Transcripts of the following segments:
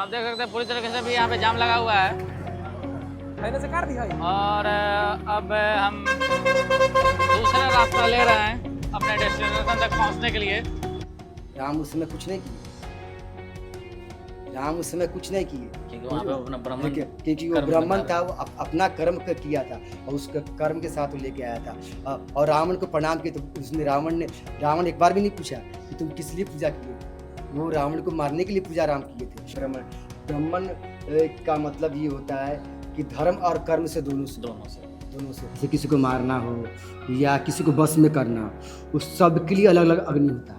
आप देख सकते हैं पूरी तरीके से भी यहाँ पे जाम लगा हुआ है पहले से काट दिया और अब हम दूसरा रास्ता ले रहे हैं अपने डेस्टिनेशन तक पहुँचने के लिए। राम उस समय कुछ नहीं किए, राम उस समय कुछ नहीं किए क्योंकि वहाँ पे अपना ब्राह्मण क्योंकि वो ब्राह्मण था, वो अपना कर्म किया था और उस कर्म के साथ वो लेके आया था। और रावण को प्रणाम किए तो उसने रावण एक बार भी नहीं पूछा कि तुम किस लिए पूजा किए। वो रावण को मारने के लिए पूजा राम किए थे। ब्राह्मण का मतलब ये होता है कि धर्म और कर्म से दोनों से जैसे किसी को मारना हो या किसी को बस में करना, उस सब के लिए अलग अलग अग्नि होता है।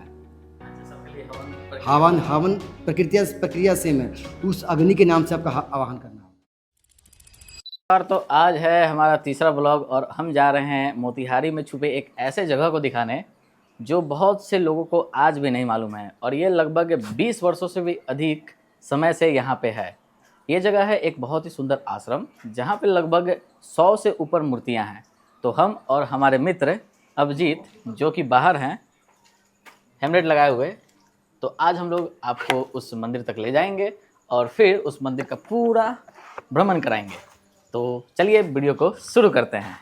हवन प्रक्रिया सेम है, उस अग्नि के नाम से आपका आवाहन करना और तो आज है हमारा तीसरा ब्लॉग और हम जा रहे हैं मोतिहारी में छुपे एक ऐसे जगह को दिखाने जो बहुत से लोगों को आज भी नहीं मालूम है और ये लगभग 20 वर्षों से भी अधिक समय से यहाँ पे है। ये जगह है एक बहुत ही सुंदर आश्रम जहाँ पे लगभग 100 से ऊपर मूर्तियाँ हैं। तो हम और हमारे मित्र अभिजीत जो कि बाहर हैं हेमलेट लगाए हुए, तो आज हम लोग आपको उस मंदिर तक ले जाएंगे और फिर उस मंदिर का पूरा भ्रमण कराएंगे। तो चलिए वीडियो को शुरू करते हैं।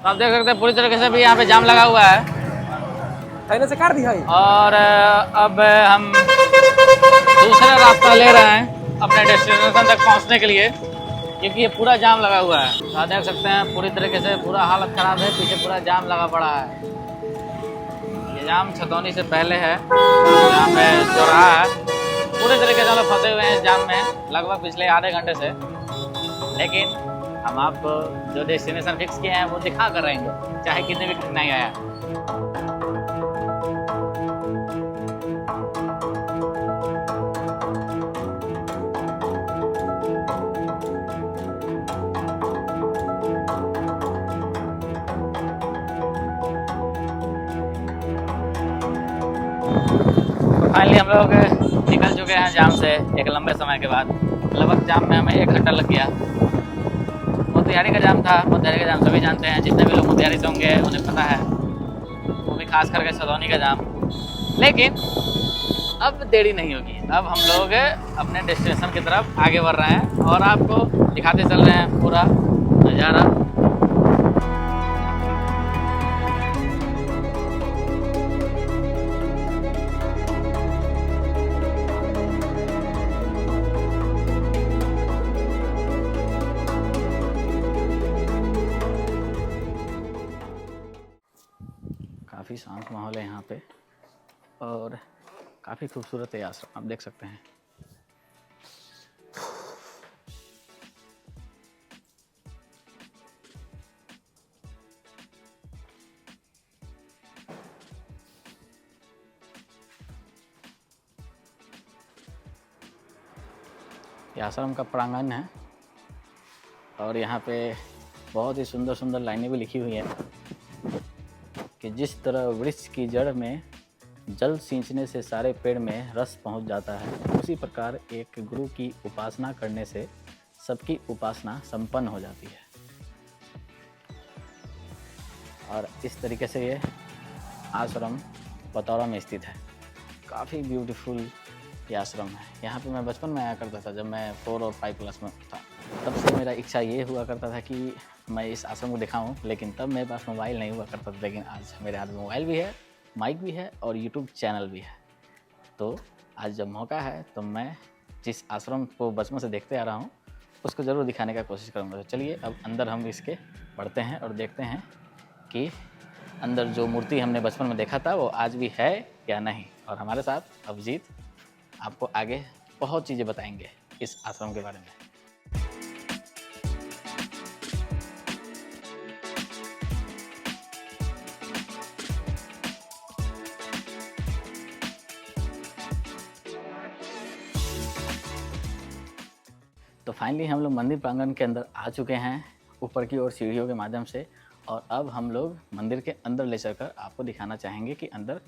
तो आप देख सकते हैं पूरी तरीके से भी यहाँ पे जाम लगा हुआ है पहले से काट दिया और अब हम दूसरा रास्ता ले रहे हैं अपने डेस्टिनेशन तक पहुँचने के लिए क्योंकि ये पूरा जाम लगा हुआ है। तो आप देख सकते हैं पूरी तरीके से पूरा हालत ख़राब है, पीछे पूरा जाम लगा पड़ा है। ये जाम छतौनी से पहले है, यहाँ पे चौराहा है। पूरे तरीके से हम लोग फंसे हुए हैं इस जाम में लगभग पिछले आधे घंटे से, लेकिन हम आपको जो डेस्टिनेशन फिक्स किए हैं वो दिखा कर रहेंगे चाहे कितने भी कठिनाई आया। फाइनली हम लोग निकल चुके हैं जाम से एक लंबे समय के बाद। लगभग जाम में हमें 1 घंटा लग गया। मोतिहारी का जाम था, मोतिहारी का जाम सभी जानते हैं, जितने भी लोग मोतिहारी से होंगे उन्हें पता है, वो भी खास करके छतौनी का जाम। लेकिन अब देरी नहीं होगी, अब हम लोग अपने डेस्टिनेशन की तरफ आगे बढ़ रहे हैं और आपको दिखाते चल रहे हैं पूरा नज़ारा। काफ़ी शांत माहौल है यहाँ पे और काफ़ी खूबसूरत है आश्रम, आप देख सकते हैं। ये आश्रम का प्रांगण है और यहाँ पे बहुत ही सुंदर सुंदर लाइनें भी लिखी हुई हैं कि जिस तरह वृक्ष की जड़ में जल सींचने से सारे पेड़ में रस पहुंच जाता है, उसी प्रकार एक गुरु की उपासना करने से सबकी उपासना संपन्न हो जाती है। और इस तरीके से ये आश्रम पतौरा में स्थित है। काफ़ी ब्यूटीफुल ये आश्रम है। यहाँ पे मैं बचपन में आया करता था, जब मैं 4 और 5 क्लास में था। तब से मेरा इच्छा ये हुआ करता था कि मैं इस आश्रम को दिखाऊं, लेकिन तब मेरे पास मोबाइल नहीं हुआ करता था। लेकिन आज मेरे हाथ में मोबाइल भी है, माइक भी है और यूट्यूब चैनल भी है। तो आज जब मौका है तो मैं जिस आश्रम को बचपन से देखते आ रहा हूँ उसको ज़रूर दिखाने का कोशिश करूँगा। तो चलिए अब अंदर हम इसके बढ़ते हैं और देखते हैं कि अंदर जो मूर्ति हमने बचपन में देखा था वो आज भी है या नहीं। और हमारे साथ अभिजीत आपको आगे बहुत चीज़ें बताएंगे इस आश्रम के बारे में। तो फाइनली हम लोग मंदिर प्रांगण के अंदर आ चुके हैं ऊपर की ओर सीढ़ियों के माध्यम से, और अब हम लोग मंदिर के अंदर ले चलकर आपको दिखाना चाहेंगे कि अंदर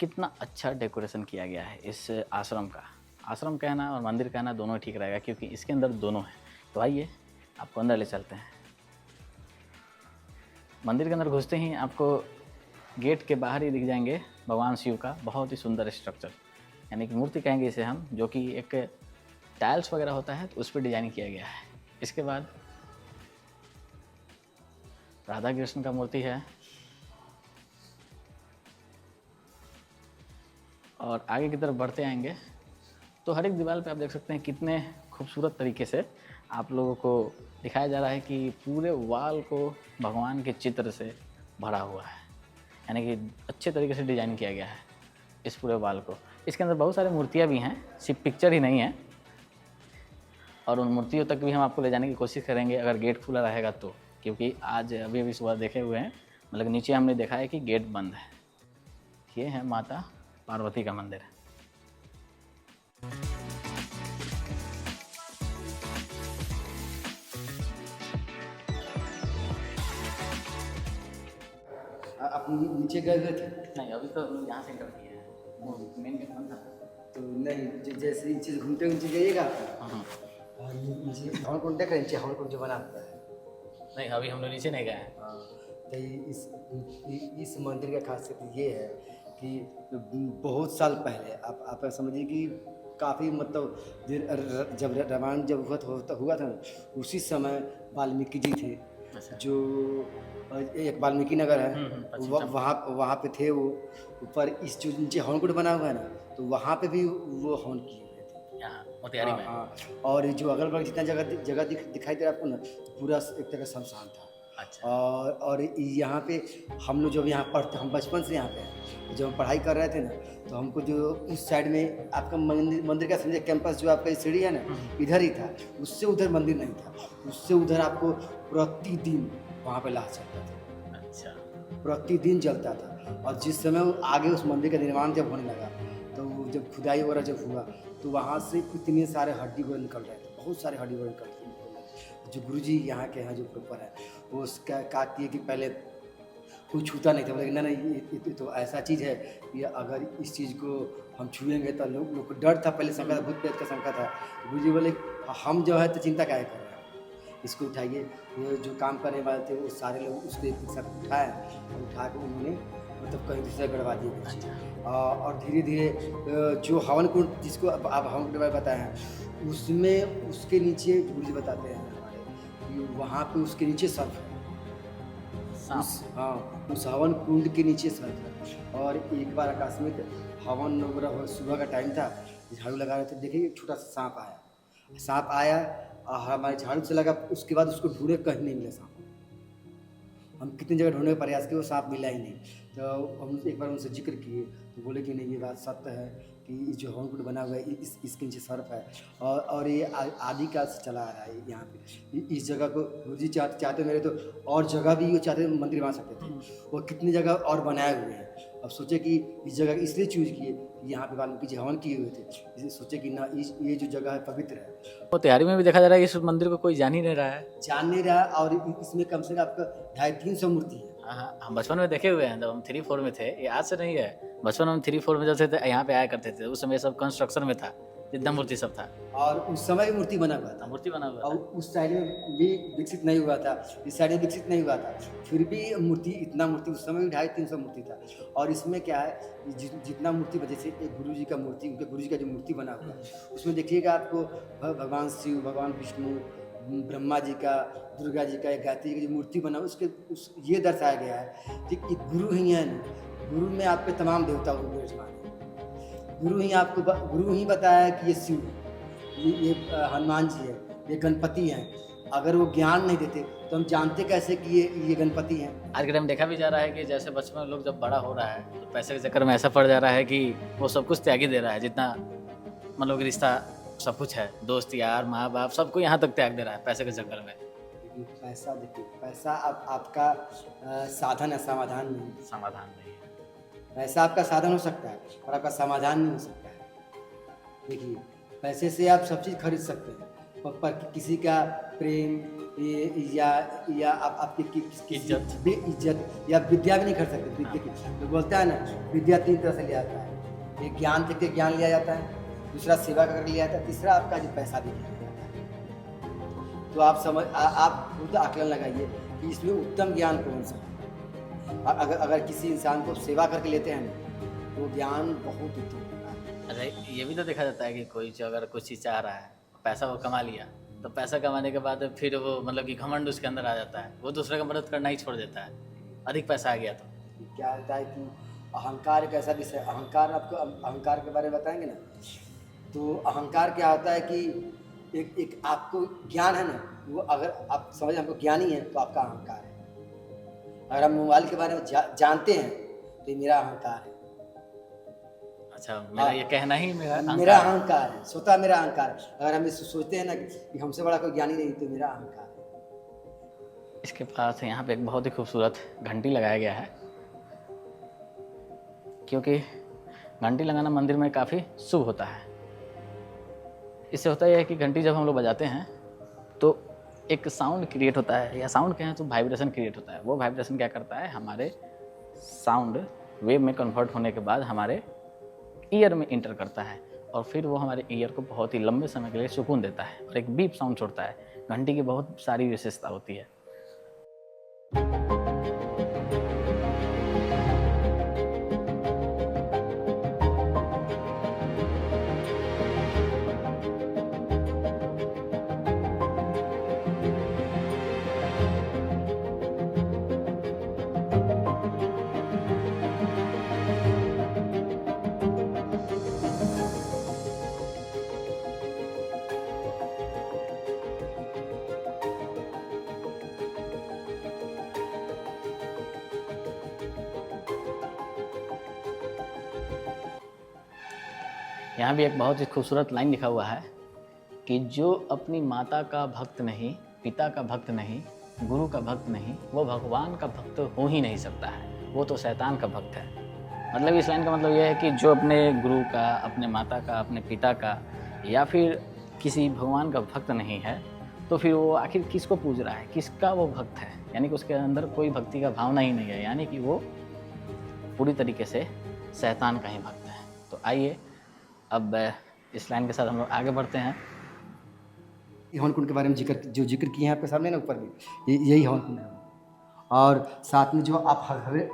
कितना अच्छा डेकोरेशन किया गया है इस आश्रम का। आश्रम कहना और मंदिर कहना दोनों ठीक रहेगा क्योंकि इसके अंदर दोनों हैं। तो आइए आपको अंदर ले चलते हैं। मंदिर के अंदर घुसते ही आपको गेट के बाहर ही दिख जाएंगे भगवान शिव का बहुत ही सुंदर स्ट्रक्चर, यानी कि मूर्ति कहेंगे इसे हम, जो कि एक टाइल्स वगैरह होता है तो उस पर डिजाइन किया गया है। इसके बाद राधा कृष्ण का मूर्ति है, और आगे की तरफ बढ़ते आएंगे तो हर एक दीवार पे आप देख सकते हैं कितने खूबसूरत तरीके से आप लोगों को दिखाया जा रहा है कि पूरे वॉल को भगवान के चित्र से भरा हुआ है, यानी कि अच्छे तरीके से डिजाइन किया गया है इस पूरे वॉल को। इसके अंदर बहुत सारी मूर्तियाँ भी हैं, सिर्फ पिक्चर ही नहीं है, और उन मूर्तियों तक भी हम आपको ले जाने की कोशिश करेंगे अगर गेट खुला रहेगा तो, क्योंकि आज अभी सुबह देखे हुए हैं, मतलब नीचे हमने देखा है कि गेट बंद है। ये है माता पार्वती का मंदिर। आप नीचे गए हुए थे? नहीं, अभी तो हम लोग यहाँ से एंटर किए हैं, वो मेन गेट बंद था। तो नहीं, जैसे नीचे घूमते घूमते जाइएगा हाँ, और नीचे हवन कुंड देख रहे हैं, नीचे हवन कुंड जो बना हुआ है। नहीं अभी हम लोग नीचे नहीं गए हैं। तो इस मंदिर का खासियत ये है कि बहुत साल पहले आप समझिए कि काफ़ी मतलब जब रामायण जब हुआ था ना, उसी समय वाल्मीकि जी थे, अच्छा। जो एक वाल्मीकि नगर है, पश्चिम वहाँ पे थे वो। ऊपर इस जो नीचे हवन कुंड बना हुआ है ना, तो वहाँ पे भी वो हवन किए हुए थे। यहाँ मोतिहारी में। हाँ, और जो अगल बगल जितना जगह दिखाई दे रहा है आपको ना, पूरा एक तरह शमशान था। अच्छा। और यहाँ पे हम लोग जब यहाँ पढ़ते, हम बचपन से यहाँ पे हैं, जब हम पढ़ाई कर रहे थे ना, तो हमको जो उस साइड में आपका मंदिर का समझे कैंपस जो आपका सीढ़ी है ना, इधर ही था, उससे उधर मंदिर नहीं था, उससे उधर आपको प्रतिदिन वहाँ पे लाश चलता था। अच्छा। प्रतिदिन जलता था। और जिस समय वो आगे उस मंदिर का निर्माण जब होने लगा, तो जब खुदाई वगैरह जब हुआ, तो वहाँ से इतने सारे हड्डी वगैरह निकल रहे थे, बहुत सारे हड्डी वगैरह निकल रहे थे। जो गुरुजी यहाँ के हैं जो प्रॉपर है, वो उसका कहा किए कि पहले कोई छूता नहीं था, बोले ना ये तो ऐसा चीज़ है कि अगर इस चीज़ को हम छुएंगे तो लोग को डर था, पहले शंका था, भूत प्रेत का शंका था। तो गुरुजी बोले हम जो है तो चिंता काहे कर रहे हैं, इसको उठाइए। ये जो काम करने वाले थे वो सारे लोग उसको एक साथ उठाए, और उठा के उन्होंने मतलब कहीं दूसरा गड़वा दिए कुछ। और धीरे धीरे जो हवन कुंड, जिसको अब आप हवन कुंड बताए हैं, उसमें उसके नीचे गुरुजी बताते हैं हमारे कि वहाँ पे उसके नीचे सर्फ है। उस हवन कुंड के नीचे सर्फ है। और एक बार आकस्मिक हवन वगैरह सुबह का टाइम था, झाड़ू लगा रहे थे, देखिए एक छोटा सा सांप आया और हमारे झाड़ू से लगा। उसके बाद उसको ढूंढे, कहीं नहीं मिला सांप। हम कितनी जगह ढूंढने का प्रयास किए, वो सांप मिला ही नहीं। तो हम एक बार उनसे जिक्र किए, तो बोले कि नहीं, ये बात सत्य है कि जो हवन कुंड बना हुआ है इसके नीचे सर्फ है, और ये आदिकाल से चला आ रहा है। यहाँ पे इस जगह को गुरुजी चाहते मेरे तो और जगह भी वो चाहते मंदिर बना सकते थे, वो कितनी जगह और बनाए हुए हैं। अब सोचे कि इस जगह इसलिए चूज किए कि यहाँ पे वाल्मीकि जी हवन किए हुए थे, इसलिए सोचे कि ना ये जो जगह है पवित्र है। मोतिहारी में भी देखा जा रहा है इस मंदिर को कोई जान ही नहीं रहा है। जान नहीं रहा, और इसमें कम से कम आपका 250-300 मूर्ति है। हाँ, हम बचपन में देखे हुए हैं, जब हम 3-4 में थे। ये आज से नहीं है, बचपन में हम 3-4 में जब थे यहाँ पे आया करते थे, उस समय सब कंस्ट्रक्शन में था, जितना मूर्ति सब था। और उस समय भी मूर्ति बना हुआ था, मूर्ति बना हुआ और उस साइड में भी विकसित नहीं हुआ था, इस साइड में विकसित नहीं हुआ था, फिर भी इतना मूर्ति उस समय भी 250-300 मूर्ति था। और इसमें क्या है, जितना मूर्ति, जैसे एक गुरु जी का मूर्ति, उनके गुरु जी का जो मूर्ति बना हुआ है, उसमें देखिएगा आपको भगवान शिव, भगवान विष्णु, ब्रह्मा जी का, दुर्गा जी का, गायत्री जी की जो मूर्ति बना उसके ये दर्शाया गया है कि एक गुरु ही है ना, गुरु में आपके तमाम देवता विराजमान है। गुरु ही बताया कि ये शिव है, ये हनुमान जी है, ये गणपति हैं। अगर वो ज्ञान नहीं देते तो हम जानते कैसे कि ये गणपति हैं। आज के टाइम देखा भी जा रहा है कि जैसे बचपन में लोग जब बड़ा हो रहा है तो पैसे के चक्कर में ऐसा पड़ जा रहा है कि वो सब कुछ त्याग ही दे रहा है, जितना मतलब कि रिश्ता सब कुछ है, दोस्त यार माँ बाप सबको यहाँ तक त्याग दे रहा है पैसे के चक्कर में। पैसा देखिए, पैसा आपका साधन है, समाधान नहीं। समाधान नहीं है। पैसा आपका साधन हो सकता है और आपका समाधान नहीं हो सकता है। देखिए, पैसे से आप सब चीज़ खरीद सकते हैं, पर किसी का प्रेम या आपकी किसी इज्जत। इज्जत या विद्या भी नहीं कर सकते। विद्या की तो बोलता है ना, विद्या 3 तरह से लिया जाता है। एक ज्ञान देके ज्ञान लिया जाता है, दूसरा सेवा करके लिया जाता है, तीसरा आपका जो पैसा भी लिया जाता है। तो आप खुद आकलन लगाइए कि इसमें उत्तम ज्ञान कौन सा है। अगर किसी इंसान को सेवा करके लेते हैं ना, तो ज्ञान बहुत उत्तम होता है। अच्छा, ये भी तो देखा जाता है कि कोई जो अगर कुछ चीज़ चाह रहा है, पैसा वो कमा लिया, तो पैसा कमाने के बाद फिर वो मतलब कि घमंड उसके अंदर आ जाता है, वो दूसरे का मदद करना ही छोड़ देता है, अधिक पैसा आ गया तो। क्या होता है कि अहंकार एक ऐसा विषय, अहंकार आपको अहंकार के बारे में बताएंगे ना, तो अहंकार क्या होता है कि एक आपको ज्ञान है ना, वो अगर आप समझ हमको ज्ञानी है तो आपका अहंकार है। अगर हम मोबाइल के बारे में जानते हैं तो ये मेरा अहंकार है। अच्छा, मेरा ये कहना ही मेरा अहंकार है, स्वतः मेरा अहंकार है। अगर हम इसे सोचते हैं ना कि हमसे बड़ा कोई ज्ञानी नहीं, तो मेरा अहंकार है। इसके पास यहाँ पे एक बहुत ही खूबसूरत घंटी लगाया गया है, क्योंकि घंटी लगाना मंदिर में काफ़ी शुभ होता है। इससे होता यह है कि घंटी जब हम लोग बजाते हैं तो एक साउंड क्रिएट होता है, या साउंड कहें तो वाइब्रेशन क्रिएट होता है। वो वाइब्रेशन क्या करता है, हमारे साउंड वेव में कन्वर्ट होने के बाद हमारे ईयर में इंटर करता है, और फिर वो हमारे ईयर को बहुत ही लंबे समय के लिए सुकून देता है और एक बीप साउंड छोड़ता है। घंटी की बहुत सारी विशेषता होती है। यहाँ भी एक बहुत ही खूबसूरत लाइन लिखा हुआ है कि जो अपनी माता का भक्त नहीं, पिता का भक्त नहीं, गुरु का भक्त नहीं, वो भगवान का भक्त हो ही नहीं सकता है, वो तो शैतान का भक्त है। मतलब इस लाइन का मतलब यह है कि जो अपने गुरु का, अपने माता का, अपने पिता का या फिर किसी भगवान का भक्त नहीं है, तो फिर वो आखिर किसको पूज रहा है, किसका वो भक्त है। यानी कि उसके अंदर कोई भक्ति का भावना ही नहीं है, यानी कि वो पूरी तरीके से शैतान का ही भक्त है। तो आइए अब इस लाइन के साथ हम लोग आगे बढ़ते हैं। हवन कुंड के बारे में जिक्र किए हैं आपके सामने ना, ऊपर में यही हवन कुंड है। और साथ में जो आप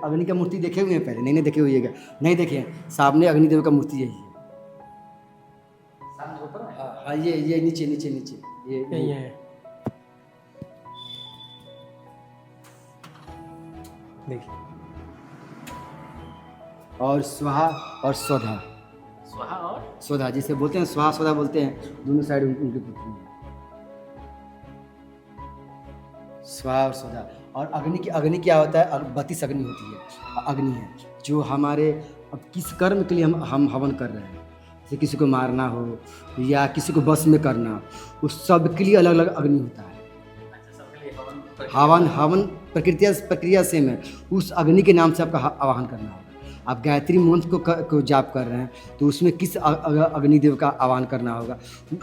अग्नि का मूर्ति देखे हुए हैं, पहले नहीं देखे हुएगा, नहीं देखे हैं, सामने अग्निदेव का मूर्ति यही है। हाँ, ये नीचे ये है। देखिए, और स्वाहा और स्वधा, स्वाहा और स्वधा जिसे बोलते हैं, स्वाहा स्वधा बोलते हैं, दोनों साइड उनकी पुत्री है, स्वाहा और स्वधा। और अग्नि क्या होता है, 32 अग्नि होती है। अग्नि है जो हमारे अब किस कर्म के लिए हम हवन कर रहे हैं, जैसे किसी को मारना हो या किसी को बस में करना, उस सब के लिए अलग अलग अग्नि होता है। हवन प्रक्रिया सेम है। उस अग्नि के नाम से आपका आवाहन करना होगा। आप गायत्री मंत्र को जाप कर रहे हैं तो उसमें किस अग्निदेव का आवाहन करना होगा,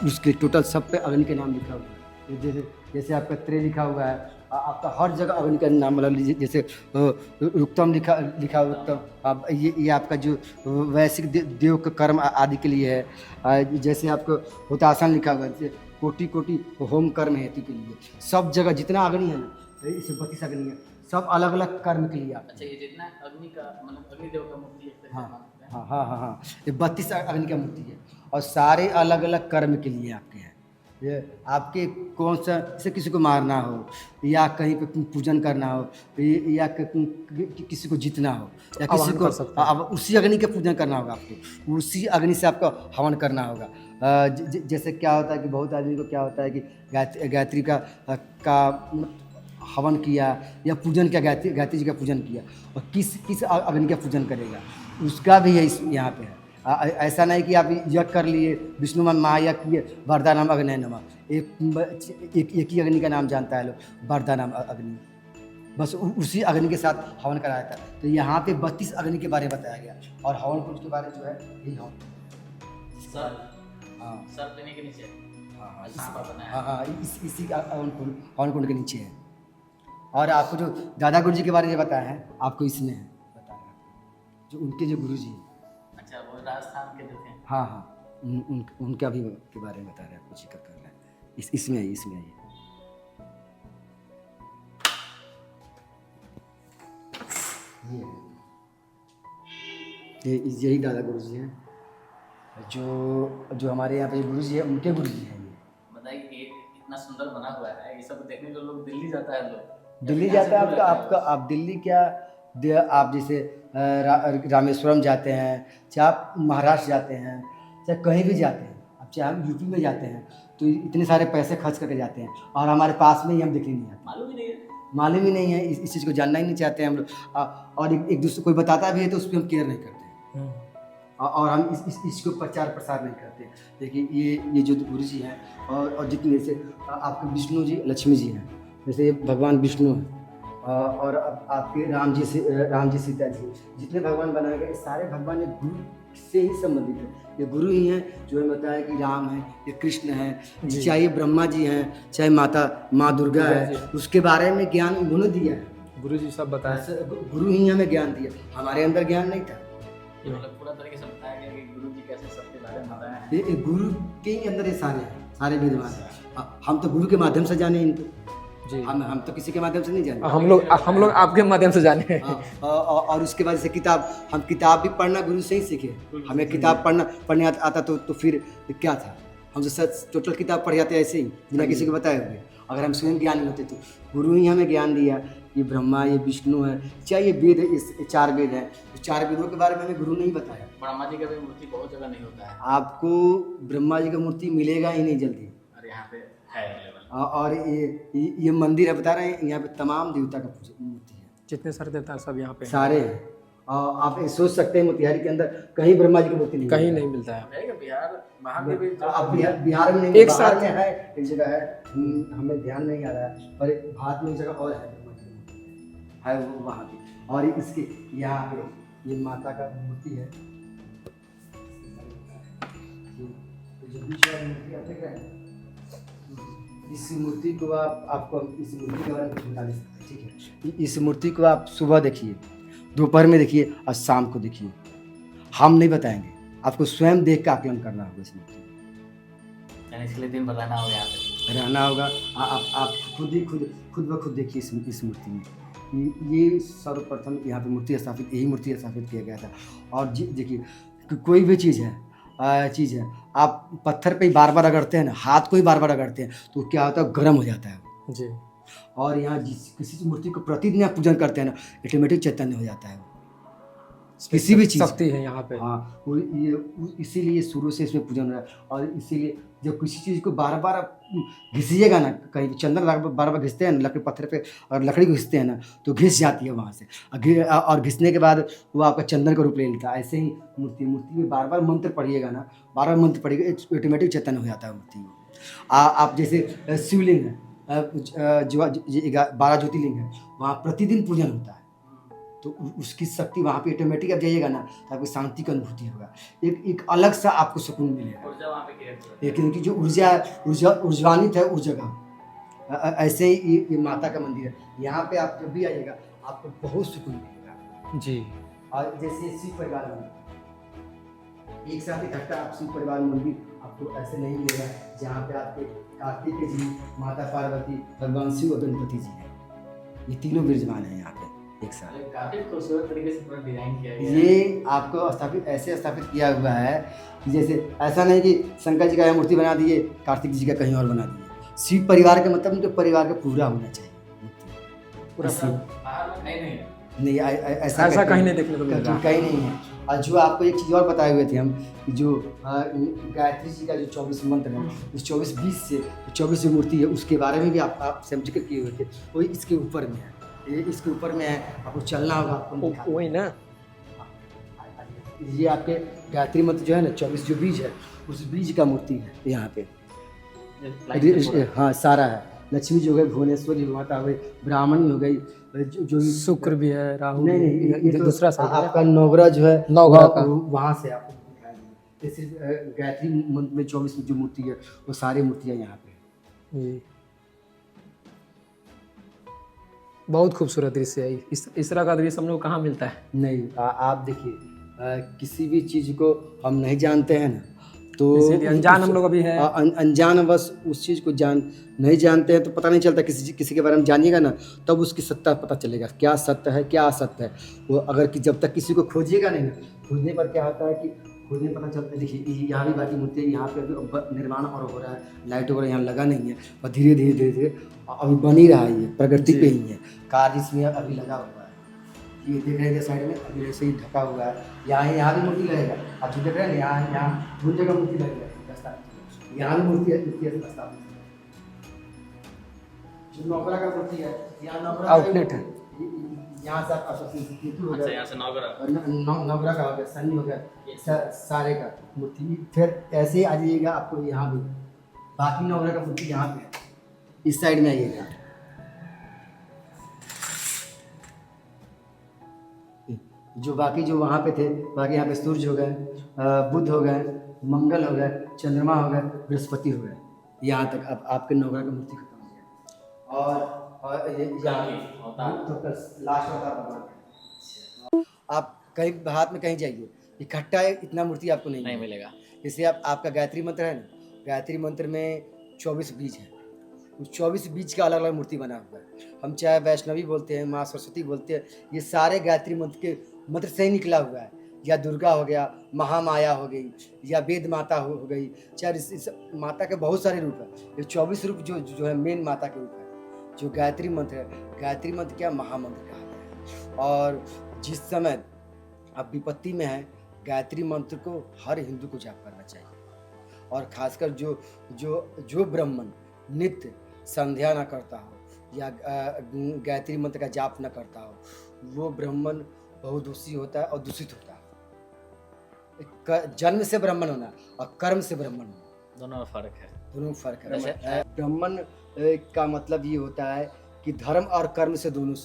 उसके टोटल सब पे अग्नि के नाम लिखा हुआ है। जैसे आपका त्रे लिखा हुआ है, आपका हर जगह अग्नि का नाम मतलब लीजिए। जैसे रुक्तम लिखा उत्तम, अब ये आपका जो वैश्विक देव का कर्म आदि के लिए है। जैसे आपको हुतासन लिखा हुआ है, कोटि कोटि होम कर्म हेतु के लिए। सब जगह जितना अग्नि है ना, इसे 32 अग्नि है, सब अलग अलग कर्म के लिए। अच्छा, ये जितना अग्नि का मतलब अग्निदेव का मूर्ति है। हाँ, ये 32 अग्नि का मूर्ति है और सारे अलग अलग कर्म के लिए आपके हैं। ये आपके कौन सा, जैसे किसी को मारना हो या कहीं पे पूजन करना हो या किसी को जीतना हो या किसी को, अब उसी अग्नि का पूजन करना होगा आपको, उसी अग्नि से आपको हवन करना होगा। जैसे क्या होता है कि बहुत आदमी को क्या होता है कि गायत्री का हवन किया या पूजन किया, गायत्री जी का पूजन किया, और किस अग्नि का पूजन करेगा, उसका भी है यहाँ पे है। ऐसा नहीं कि आप यज्ञ कर लिए, विष्णु महायज्ञ किए, वरदा नाम अग्नि नमः, एक ही अग्नि का नाम जानता है लोग, वरदा नाम अग्नि, बस उसी अग्नि के साथ हवन कराया था। तो यहाँ पे 32 अग्नि के बारे में बताया गया। और हवन कुंड के बारे में जो है यही हवन, सर, हाँ, सर लेने के नीचे हाँ सांपा बनाया हाँ हाँ इसी का हवन कुंड के नीचे है। और आपको जो दादा गुरु जी के बारे में बताया है, आपको इसमें है बता रहे हैं आपको, जो उनके जो गुरु जी हैं। अच्छा, वो राजस्थान के जो थे। हाँ हाँ उनका भी के बारे में बता रहे हैं, आपको जिक्र कर रहे हैं। इसमें आइए, इसमें आइए। ये यही दादा गुरु जी हैं, जो हमारे यहाँ पे गुरु जी है, उनके गुरु जी हैं। ये बताइए कि इतना सुंदर बना हुआ है, ये सब देखने को लोग दिल्ली जाता है, लोग दिल्ली जाता है। आप दिल्ली क्या, आप जैसे रामेश्वरम जाते हैं, चाहे आप महाराष्ट्र जाते हैं, चाहे कहीं भी जाते हैं, आप चाहे हम यूपी में जाते हैं, तो इतने सारे पैसे खर्च करके जाते हैं और हमारे पास में ही हम देखने नहीं आते, मालूम ही नहीं है, इस चीज़ को जानना ही नहीं चाहते हम लोग। और एक दूसरे कोई बताता भी है तो उस पर हम केयर नहीं करते और हम इसको प्रचार प्रसार नहीं करते। देखिए ये जो गुरु जी हैं और जितने जैसे आपके विष्णु जी, लक्ष्मी जी हैं, जैसे भगवान विष्णु हैं और आपके राम जी सीता जी, जितने भगवान बनाए गए सारे भगवान ये गुरु से ही संबंधित है। ये गुरु ही हैं जो हमें बताया कि राम है, ये कृष्ण है, चाहे ब्रह्मा जी हैं, चाहे माँ दुर्गा है, उसके बारे में ज्ञान उन्होंने दिया है। गुरु जी सब बताया, गुरु ही हमें ज्ञान दिया, हमारे अंदर ज्ञान नहीं था। पूरा तरीके से बताया गया कि गुरु जी कैसे सबके बारे में बताया है। ये गुरु के ही अंदर ये सारे विद्वान हैं। हम तो गुरु के माध्यम से जाने इनको जी, हम तो किसी के माध्यम से नहीं जाने, हम लोग आपके माध्यम से जाने हैं। और उसके बाद जैसे हम किताब भी पढ़ना गुरु से ही सीखे। हमें किताब पढ़ने आता तो फिर क्या था, हम तो सच टोटल किताब पढ़ जाते ऐसे ही बिना किसी को बताए हुए। अगर हम स्वयं ज्ञानी होते तो गुरु ही हमें ज्ञान दिया। ये ब्रह्मा, ये विष्णु है, चाहे ये वेद है, ये 4 वेद हैं, तो 4 वेदों के बारे में हमें गुरु नहीं बताया। ब्रह्मा जी का भी मूर्ति बहुत जगह नहीं होता है, आपको ब्रह्मा जी का मूर्ति मिलेगा ही नहीं जल्दी, और यहाँ पे है अवेलेबल। और ये मंदिर है, बता रहे हैं, यहाँ पे तमाम देवता का मूर्ति है, जितने सारे देवता हैं सब यहाँ पे सारे हैं। आप सोच सकते हैं मोतिहारी के अंदर कहीं ब्रह्मा जी की मूर्ति नहीं, कहीं नहीं मिलता है। बिहार वहाँ पे भी अब बिहार में नहीं, एक साथ में है, एक जगह है, हमें ध्यान नहीं आ रहा है, पर भारत में एक जगह और है ब्रह्मा जी की मूर्ति है वो वहाँ पे। और इसके यहाँ पे ये माता का मूर्ति है, जो बीच वाली मूर्ति आप देख रहे हैं, इस मूर्ति को आपको इस मूर्ति के बारे में कुछ बता नहीं सकते, ठीक है। इस मूर्ति को आप सुबह देखिए, दोपहर में देखिए और शाम को देखिए, हम नहीं बताएंगे, आपको स्वयं देख के आकलन करना होगा इस मूर्ति को। इसलिए दिन भर रहना होगा, यहाँ पे रहना होगा। आप खुद ब खुद देखिए इस मूर्ति में। ये सर्वप्रथम यहाँ पे यही मूर्ति स्थापित किया गया था। और देखिए कोई भी चीज़ है, आप पत्थर पे ही बार बार रगड़ते हैं ना, हाथ को ही बार बार रगड़ते हैं तो क्या होता है, गर्म हो जाता है जी। और यहाँ किसी मूर्ति को प्रतिदिन आप पूजन करते हैं ना, ऑटोमेटिक चैतन्य हो जाता है, किसी भी चीज़ शक्ति है यहाँ पे। हाँ, इसीलिए शुरू से इसमें पूजन हो रहा है। और इसीलिए जब किसी चीज़ को बार बार आप घिसिएगा ना, कहीं चंदन बार बार घिसते हैं ना, लकड़ी पत्थर पे और लकड़ी को घिसते हैं ना, तो घिस जाती है वहाँ से, और घिसने के बाद वो आपका चंदन का रूप ले लेता है। ऐसे ही मूर्ति में बार बार मंत्र पढ़िएगा ना, बार बार मंत्र पढ़िएगा, ऑटोमेटिक चैतन्य हो जाता है मूर्ति में। आप जैसे शिवलिंग है, जो 12 ज्योतिर्लिंग है, वहाँ प्रतिदिन पूजन होता है, तो उसकी शक्ति वहाँ पे ऑटोमेटिक आप जाइएगा ना, तो आपको शांति की अनुभूति होगा, एक अलग सा आपको सुकून मिलेगा। ऊर्जा वहाँ पे लेकिन की जो ऊर्जान्वित है उस जगह। ऐसे ही ये माता का मंदिर है, यहाँ पे आप जब भी आइएगा आपको बहुत सुकून मिलेगा जी। और जैसे शिव परिवार में एक साथ इकट्ठा आप शिव परिवार मंदिर आपको ऐसे नहीं मिलेगा, जहाँ पे आपके कार्तिक जी, माता पार्वती, भगवान शिव और गणपति जी हैं, ये तीनों विराजमान हैं यहाँ पे एक साथ। काफी खूबसूरत तरीके से पूरा डिजाइन किया गया है। ये आपको ऐसे स्थापित किया हुआ है कि जैसे ऐसा नहीं कि शंकर जी का मूर्ति बना दिए, कार्तिक जी का कहीं और बना दिए। शिव परिवार का मतलब उनके परिवार का पूरा होना चाहिए पूरा बाहर में कहीं नहीं है। नहीं, ऐसा कहीं नहीं देखने को मिलता, कहीं नहीं है। और जो आपको एक चीज़ और बताए हुए थे हम, जो गायत्री जी का जो 24 मंत्र है, उस 24-20 से 24 जो मूर्ति है उसके बारे में भी आपसे हम जिक्र किए हुए थे, वही इसके ऊपर में है, ये इसके ऊपर में है, आपको चलना होगा, आपको वही ना। ये आपके गायत्री मंत्र जो है ना, 24 जो बीज है, उस बीज का मूर्ति है यहाँ पे। हाँ, सारा है। लक्ष्मी जी हो गई, भुवनेश्वरी माता हो गई, ब्राह्मणी हो गई, जो शुक्र भी है, राहु नहीं, ये तो दूसरा साइड है। आपका नवग्रह जो है, नवग्रह का वहाँ से आपको दिखाएंगे। ये सिर्फ गायत्री मंत्र में 24 जो मूर्ति है वो सारी मूर्तियाँ यहाँ पे हैं। जी, बहुत खूबसूरत दृश्य है। इस तरह का दृश्य हम लोग कहाँ मिलता है? नहीं आप देखिए किसी भी चीज़ को हम नहीं जानते हैं ना, तो इसीलिए अनजान हम लोग अभी हैं। अनजान बस उस चीज़ को नहीं जानते हैं तो पता नहीं चलता। किसी के बारे में जानिएगा ना तब उसकी सत्ता पता चलेगा, क्या सत्य है क्या असत्य है। वो अगर कि जब तक किसी को खोजिएगा नहीं ना, खोजने पर क्या होता है कि खोजने पता चलता है। देखिए यहाँ भी बाकी मूर्ति है, यहाँ पे अभी निर्माण और हो रहा है, लाइट वगैरह यहाँ लगा नहीं है और धीरे धीरे अभी बन ही रहा है, ये प्रगति पे ही है। कार्य इसमें अभी लगा हुआ है, ये देख रहे हैं साइड में अभी ऐसे ही ढका हुआ है। यहाँ भी मूर्ति लगेगा, आप जो देख रहे हैं यहाँ दूर जगह मूर्ति लगेगा रास्ता, यहाँ भी मूर्ति है रास्ता। जो नौकरा का मूर्ति है यहाँ नौकरा आउटलेट है। यहाँ से आप हो अच्छा, गया, यहाँ से नौगरा नौकरा का हो गया, सन्नी हो गया, सारे का मूर्ति। फिर ऐसे ही आ जाइएगा आपको यहाँ भी बाकी नौकरा का मूर्ति यहाँ पे है, इस साइड में आइएगा। जो बाकी जो वहाँ पे थे, बाकी यहाँ पे सूर्य हो गए, बुध हो गए, मंगल हो गए, चंद्रमा हो गए, बृहस्पति हो गए, यहाँ तक अब आपके नौग्रह की मूर्ति खत्म हो गया। और ये तो लास्ट होता भगवान। आप कहीं हाथ में कहीं जाइए, इकट्ठा इतना मूर्ति आपको नहीं मिलेगा। जैसे आपका गायत्री मंत्र है ना, गायत्री मंत्र में 24 बीज है, उस 24 बीज का अलग अलग मूर्ति बना हुआ है। हम चाहे वैष्णवी बोलते हैं, माँ सरस्वती बोलते हैं, ये सारे गायत्री मंत्र के मंत्र से ही निकला हुआ है। या दुर्गा हो गया, महामाया हो गई, या वेद माता हो गई, चाहे इस माता के बहुत सारे रूप है। ये 24 रूप जो है मेन माता के रूप है। जो गायत्री मंत्र है, गायत्री मंत्र क्या महामंत्र कहा गया है। और जिस समय आप विपत्ति में है, गायत्री मंत्र को हर हिंदू को जाप करना चाहिए। और खासकर जो ब्राह्मण नित्य संध्या न करता हो या गायत्री मंत्र का जाप न करता हो, वो ब्राह्मण बहुदोषी होता है और दूषित होता है। जन्म से ब्राह्मण होना और कर्म से ब्राह्मण होना दोनों में फर्क है। दोनों फर्क है। ब्राह्मण का मतलब ये होता है कि धर्म और कर्म से दोनों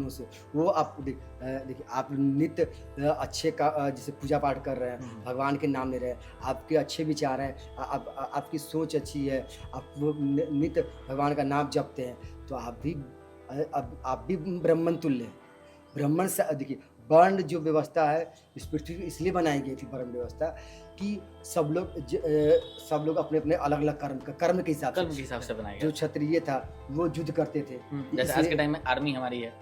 से वो आप देखिए, आप नित्य अच्छे का जैसे पूजा पाठ कर रहे हैं, भगवान के नाम ले रहे हैं, आपके अच्छे विचार हैं, आपकी सोच अच्छी है, आप वो नित्य भगवान का नाम जपते हैं, तो आप भी ब्राह्मण तुल्य हैं। ब्राह्मण से देखिए, वर्ण जो व्यवस्था है इस पृथ्वी पर इसलिए बनाई गई थी, वर्ण व्यवस्था, कि सब लोग अपने अपने अलग अलग कर्म के हिसाब से बनाए। जो क्षत्रिय था वो युद्ध करते थे, जैसे आज के टाइम में आर्मी हमारी है,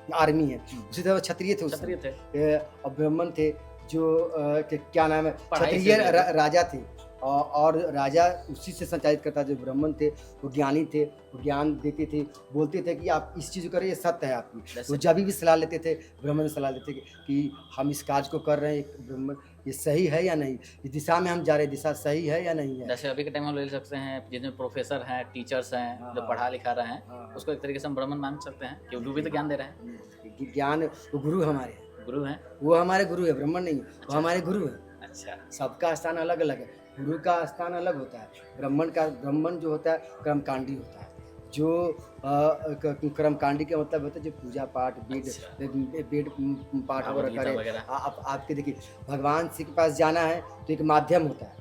उसी तरह क्षत्रिय थे और ब्राह्मण थे जो क्या नाम है, क्षत्रिय राजा थे और राजा उसी से संचालित करता। जो ब्राह्मण थे वो ज्ञानी थे, वो ज्ञान देते थे, बोलते थे कि आप इस चीज़ को करें, ये सत्य है आपकी। वो जब भी सलाह लेते थे, ब्राह्मण सलाह देते कि हम इस कार्य को कर रहे हैं, ब्राह्मण ये सही है या नहीं, इस दिशा में हम जा रहे हैं, दिशा सही है या नहीं है। जैसे अभी के टाइम हम ले सकते हैं, जितने प्रोफेसर हैं, टीचर्स हैं, जो पढ़ा लिखा रहे हैं, उसको एक तरीके से हम ब्राह्मण मान सकते हैं, क्योंकि वो भी तो ज्ञान दे रहे हैं। ज्ञान वो गुरु हमारे गुरु हैं, वो हमारे गुरु है, ब्राह्मण नहीं, वो हमारे गुरु है। अच्छा, सबका स्थान अलग अलग है, गुरु का स्थान अलग होता है। ब्राह्मण जो होता है कर्मकांडी होता है। जो कर्मकांडी का मतलब होता है जो पूजा पाठ वेद पाठ वगैरह करे। आपके देखिए, भगवान से के पास जाना है तो एक माध्यम होता है,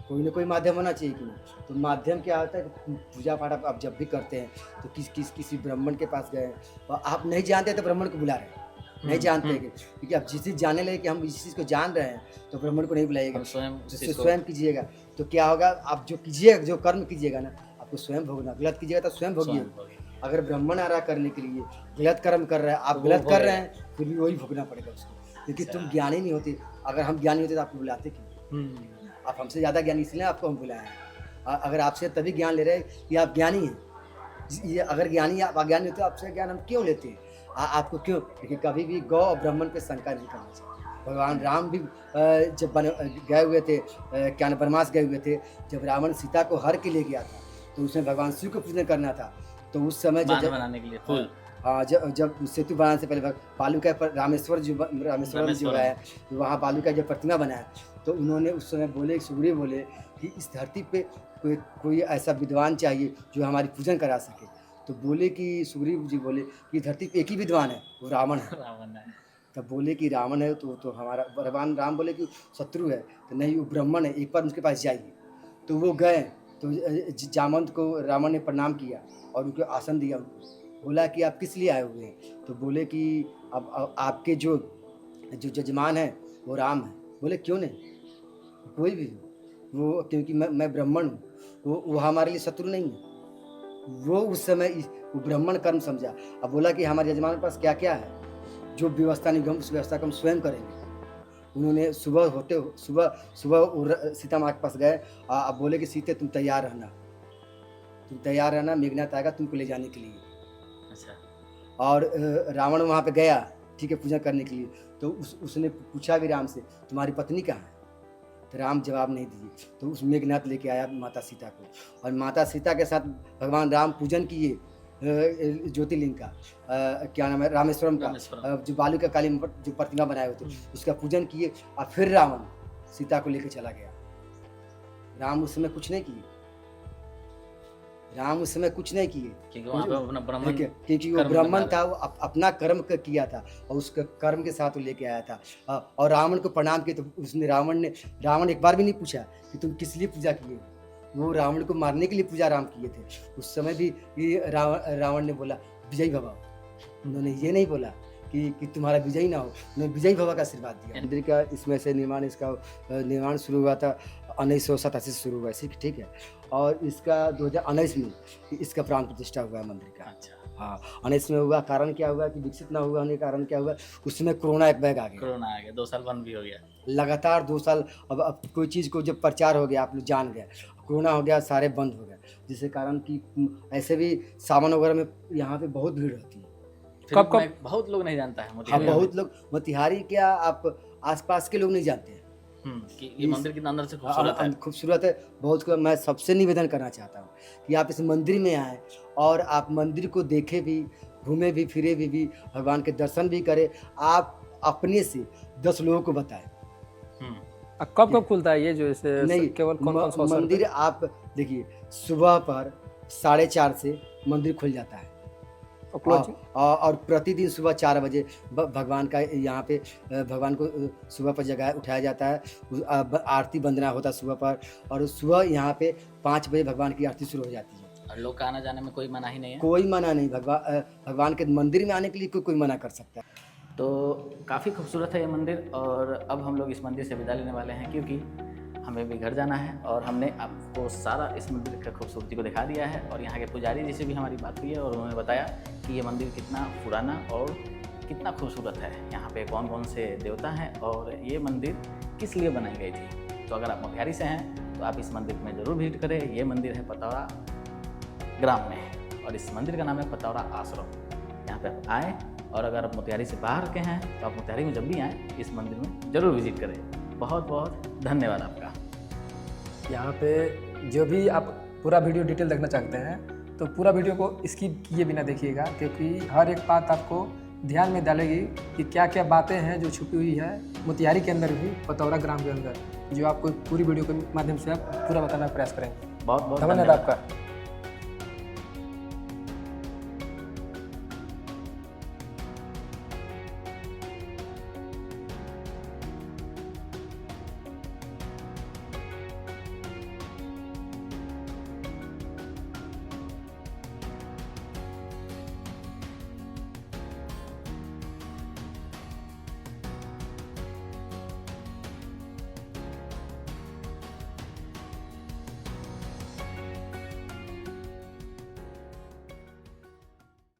कोई ना कोई माध्यम होना चाहिए कि नहीं। तो माध्यम क्या होता है कि पूजा पाठ आप जब भी करते हैं तो किसी ब्राह्मण के पास गए और आप नहीं जानते तो ब्राह्मण को बुला रहे हैं, नहीं जानते हैं क्योंकि आप जिस चीज़ जानने लगे कि हम इस चीज़ को जान रहे हैं तो ब्राह्मण को नहीं बुलाइएगा, स्वयं कीजिएगा। तो क्या होगा, आप जो कीजिएगा, जो कर्म कीजिएगा ना, आपको स्वयं भोगना। गलत कीजिएगा तो स्वयं भोगिए। अगर ब्राह्मण आ रहा करने के लिए, गलत कर्म कर रहा है, आप गलत कर रहे हैं, फिर भी वही भोगना पड़ेगा उसको, क्योंकि तुम ज्ञानी नहीं होते। अगर हम ज्ञानी होते तो आपको बुलाते क्यों? आप हमसे ज़्यादा ज्ञानी इसलिए आपको हम बुलाए हैं। अगर आपसे तभी ज्ञान ले रहे हैं कि आप ज्ञानी हैं। ये अगर ज्ञानी आप अज्ञानी होते तो आपसे ज्ञान हम क्यों लेते हैं? आपको क्यों? देखिए, कभी भी गौ और ब्राह्मण पे शंका नहीं करना चाहिए। भगवान राम भी जब गए हुए थे, क्या नाम, वनवास गए हुए थे, जब रावण सीता को हर के ले गया था तो उसने भगवान शिव को पूजन करना था। तो उस समय जब बनाने के लिए जब सेतु बनाने से पहले बालूका पर रामेश्वर जो है, वहाँ बालूका जब प्रतिमा बनाया तो उन्होंने उस समय बोले, सुग्रीव बोले कि इस धरती पे कोई ऐसा विद्वान चाहिए जो हमारी पूजन करा सके। तो बोले कि सुग्रीव जी बोले कि धरती पे एक ही विद्वान है, वो रावण है। तब बोले कि रावण है तो हमारा भगवान राम बोले कि शत्रु है, तो नहीं वो ब्राह्मण है, एक बार उसके पास जाइए। तो वो गए, तो जामवंत को रावण ने प्रणाम किया और उनको आसन दिया। बोला कि आप किस लिए आए हुए हैं? तो बोले कि अब आपके जो जजमान है वो राम है। बोले क्यों नहीं, कोई भी वो, क्योंकि मैं ब्राह्मण हूँ, वो हमारे लिए शत्रु नहीं है। वो उस समय वो ब्राह्मण कर्म समझा। अब बोला कि हमारे यजमान के पास क्या क्या है, जो व्यवस्था निगम उस व्यवस्था को हम स्वयं करेंगे। उन्होंने सुबह सीता माँ के पास गए। अब बोले कि सीते तुम तैयार रहना, मेघनाथ आएगा तुमको ले जाने के लिए। अच्छा। और रावण वहाँ पे गया, ठीक है, पूजा करने के लिए। तो उसने पूछा भी राम से, तुम्हारी पत्नी कहाँ है? तो राम जवाब नहीं दिए। तो उस मेघनाथ लेके आया माता सीता को, और माता सीता के साथ भगवान राम पूजन किए ज्योतिर्लिंग का, क्या नाम है, रामेश्वरम का, जो बालू का काली जो प्रतिमा बनाए हुए थे उसका पूजन किए। और फिर रावण सीता को लेकर चला गया। राम उस समय कुछ नहीं किए, क्योंकि वहाँ पे अपना ब्राह्मण, क्योंकि वो ब्राह्मण था, वो अपना कर्म किया था और उसका कर्म के साथ वो लेके आया था। और रावण को प्रणाम किए, तो उसने रावण एक बार भी नहीं पूछा कि तुम किस लिए पूजा किए। वो रावण को मारने के लिए पूजा राम किए थे। उस समय भी रावण ने बोला विजयी भव। उन्होंने ये नहीं बोला कि तुम्हारा विजयी ना हो, उन्होंने विजयी भव का आशीर्वाद दिया। मंदिर का इसमें से निर्माण शुरू हुआ था 1987 से शुरू हुआ, ठीक है। और इसका 2019 में इसका प्राण प्रतिष्ठा हुआ है मंदिर का। अच्छा। हाँ, 19 में हुआ। कारण क्या हुआ कि विकसित ना हुआ होने का कारण क्या हुआ, उसमें कोरोना एक बैग आ गया। 2 साल बंद भी हो गया, लगातार 2 साल। अब कोई चीज़ को जब प्रचार हो गया, आप लोग जान गए, कोरोना हो गया, सारे बंद हो गए, जिसके कारण कि ऐसे भी सावन वगैरह में यहाँ पे बहुत भीड़ रहती है। कब बहुत लोग नहीं जानता है हाँ, बहुत लोग, मोतिहारी क्या आप आसपास के लोग नहीं जानते हैं कि ये मंदिर कितना अंदर से खूबसूरत है। बहुत को मैं सबसे निवेदन करना चाहता हूँ कि आप इस मंदिर में आए और आप मंदिर को देखे भी, घूमे भी, फिरे भी, भगवान के दर्शन भी करें। आप अपने से 10 लोगों को बताएं। कब खुलता है ये जो इसे नहीं, केवल मंदिर आप देखिए, सुबह पर 4:30 से मंदिर खुल जाता है और प्रतिदिन सुबह 4 बजे भगवान का यहाँ पे भगवान को सुबह पर जगह उठाया जाता है। आरती वंदना होता है सुबह पर, और सुबह यहाँ पे 5 बजे भगवान की आरती शुरू हो जाती है। और लोग का आना जाने में कोई मना ही नहीं है? कोई मना नहीं। भगवान के मंदिर में आने के लिए कोई मना कर सकता है। तो काफ़ी खूबसूरत है ये मंदिर, और अब हम लोग इस मंदिर से विदा लेने वाले हैं, क्योंकि हमें भी घर जाना है। और हमने आपको सारा इस मंदिर का खूबसूरती को दिखा दिया है, और यहाँ के पुजारी जी से भी हमारी बात हुई है, और उन्होंने बताया कि ये मंदिर कितना पुराना और कितना खूबसूरत है, यहाँ पे कौन कौन से देवता हैं और ये मंदिर किस लिए बनाई गई थी। तो अगर आप मोतिहारी से हैं तो आप इस मंदिर में ज़रूर विजिट करें। ये मंदिर है पतौरा ग्राम में, और इस मंदिर का नाम है पतौरा आश्रम। यहाँ पे आप आएँ, और अगर आप मोतिहारी से बाहर के हैं तो आप मोतिहारी में जब भी आएँ इस मंदिर में ज़रूर विजिट करें। बहुत बहुत धन्यवाद आपका। यहाँ पे जो भी आप पूरा वीडियो डिटेल देखना चाहते हैं तो पूरा वीडियो को स्किप किए बिना देखिएगा, क्योंकि हर एक बात आपको ध्यान में डालेगी कि क्या क्या बातें हैं जो छुपी हुई है मोतिहारी के अंदर भी, पतौरा ग्राम के अंदर, जो आपको पूरी वीडियो के माध्यम से आप पूरा बताने का प्रयास करेंगे। बहुत बहुत धन्यवाद आपका।